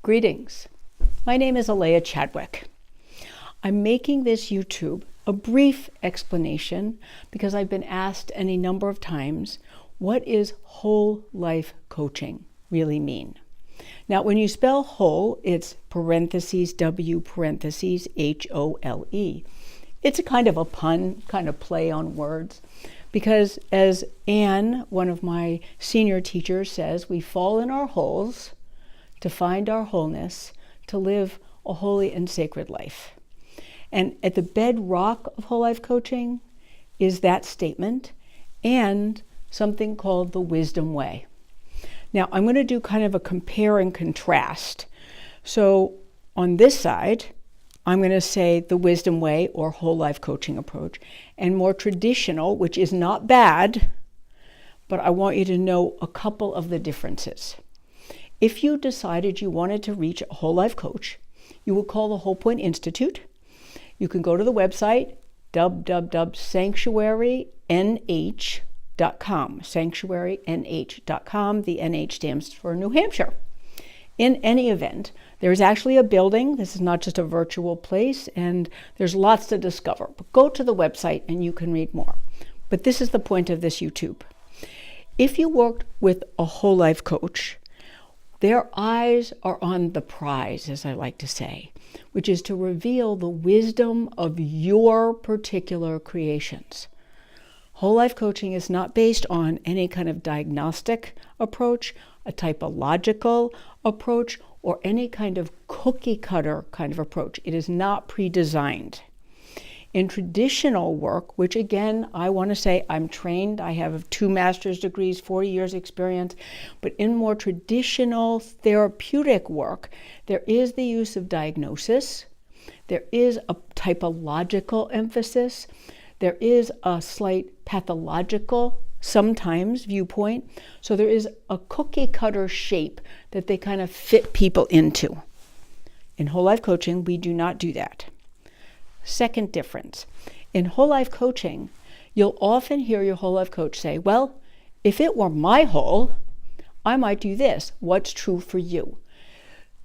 Greetings. My name is Alaya Chadwick. I'm making this YouTube a brief explanation because I've been asked any number of times, what is whole life coaching really mean? Now, when you spell whole, it's parentheses, W parentheses, H-O-L-E. It's a kind of a pun, kind of play on words, because as Anne, one of my senior teachers, says, we fall in our holes to find our wholeness, to live a holy and sacred life. And at the bedrock of whole life coaching is that statement and something called the wisdom way. Now, I'm going to do kind of a compare and contrast. So on this side, I'm going to say the wisdom way or whole life coaching approach, and more traditional, which is not bad, but I want you to know a couple of the differences. If you decided you wanted to reach a whole life coach, you would call the Whole Point Institute. You can go to the website www.sanctuarynh.com, sanctuarynh.com. The NH stands for New Hampshire. In any event, there's actually a building. This is not just a virtual place, and there's lots to discover. But go to the website and you can read more. But this is the point of this YouTube. If you worked with a whole life coach, their eyes are on the prize, as I like to say, which is to reveal the wisdom of your particular creations. Whole life coaching is not based on any kind of diagnostic approach, a typological approach, or any kind of cookie cutter kind of approach. It is not pre-designed. In traditional work, which again, I want to say I'm trained, I have 2 master's degrees, 40 years experience, but in more traditional therapeutic work, there is the use of diagnosis, there is a typological emphasis, there is a slight pathological, sometimes, viewpoint, so there is a cookie cutter shape that they kind of fit people into. In whole life coaching, we do not do that. Second difference, in whole life coaching, you'll often hear your whole life coach say, well, if it were my whole, I might do this. What's true for you?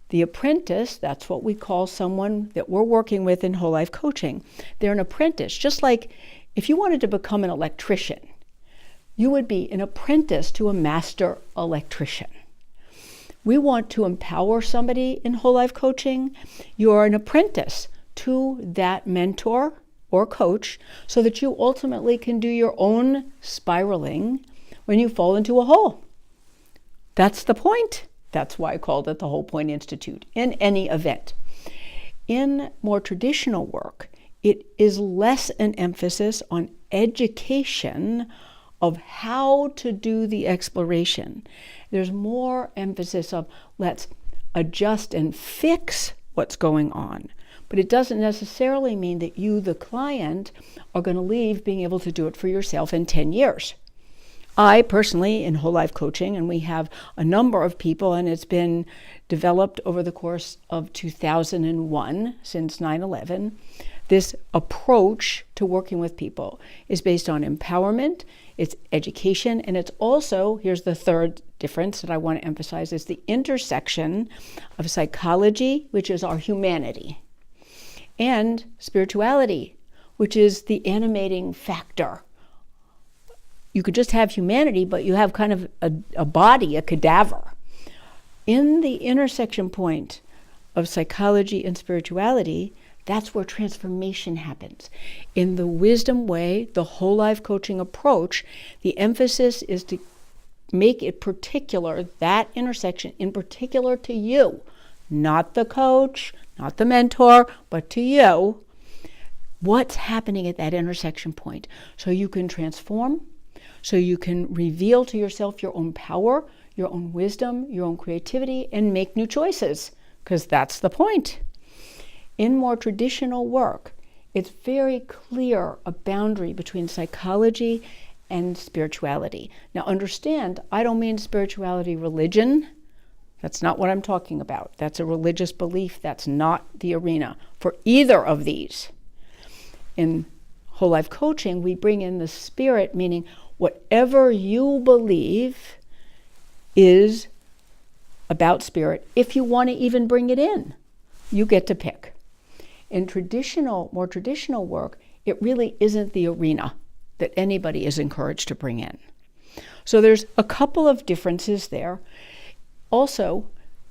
The apprentice, that's what we call someone that we're working with in whole life coaching. They're an apprentice, just like if you wanted to become an electrician, you would be an apprentice to a master electrician. We want to empower somebody in whole life coaching. You're an apprentice to that mentor or coach so that you ultimately can do your own spiraling when you fall into a hole. That's the point. That's why I called it the Whole Point Institute. In any event, in more traditional work, it is less an emphasis on education of how to do the exploration. There's more emphasis of let's adjust and fix what's going on. But it doesn't necessarily mean that you, the client, are going to leave being able to do it for yourself in 10 years. I personally, in whole life coaching, and we have a number of people, and it's been developed over the course of 2001, since 9/11, this approach to working with people is based on empowerment, it's education, and it's also, here's the third difference that I want to emphasize, is the intersection of psychology, which is our humanity, and spirituality, which is the animating factor. You could just have humanity, but you have kind of a body, a cadaver. In the intersection point of psychology and spirituality, that's where transformation happens. In the wisdom way, the whole life coaching approach, the emphasis is to make it particular, that intersection in particular to you, not the coach, not the mentor, but to you, what's happening at that intersection point. So you can transform, so you can reveal to yourself your own power, your own wisdom, your own creativity, and make new choices, because that's the point. In more traditional work, it's very clear a boundary between psychology and spirituality. Now understand, I don't mean spirituality religion. That's not what I'm talking about. That's a religious belief. That's not the arena for either of these. In whole life coaching, we bring in the spirit, meaning whatever you believe is about spirit if you want to even bring it in. You get to pick. In more traditional work, it really isn't the arena that anybody is encouraged to bring in. So there's a couple of differences there. Also,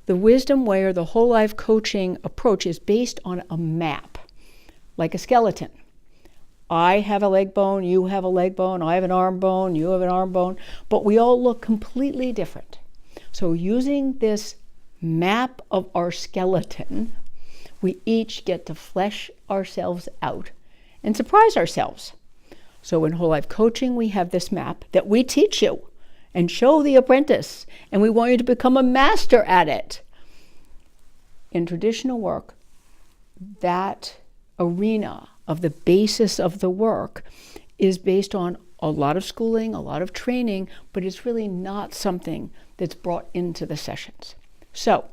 the wisdom way or the whole life coaching approach is based on a map, like a skeleton. I have a leg bone, you have a leg bone, I have an arm bone, you have an arm bone, but we all look completely different. So using this map of our skeleton, we each get to flesh ourselves out and surprise ourselves. So in whole life coaching, we have this map that we teach you and show the apprentice, and we want you to become a master at it. In traditional work, that arena of the basis of the work is based on a lot of schooling, a lot of training, but it's really not something that's brought into the sessions. So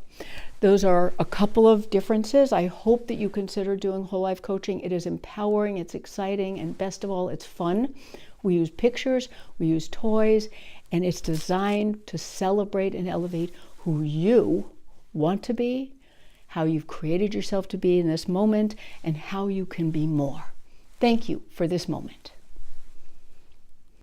those are a couple of differences. I hope that you consider doing whole life coaching. It is empowering, it's exciting, and best of all, it's fun. We use pictures, we use toys, and it's designed to celebrate and elevate who you want to be, how you've created yourself to be in this moment, and how you can be more. Thank you for this moment.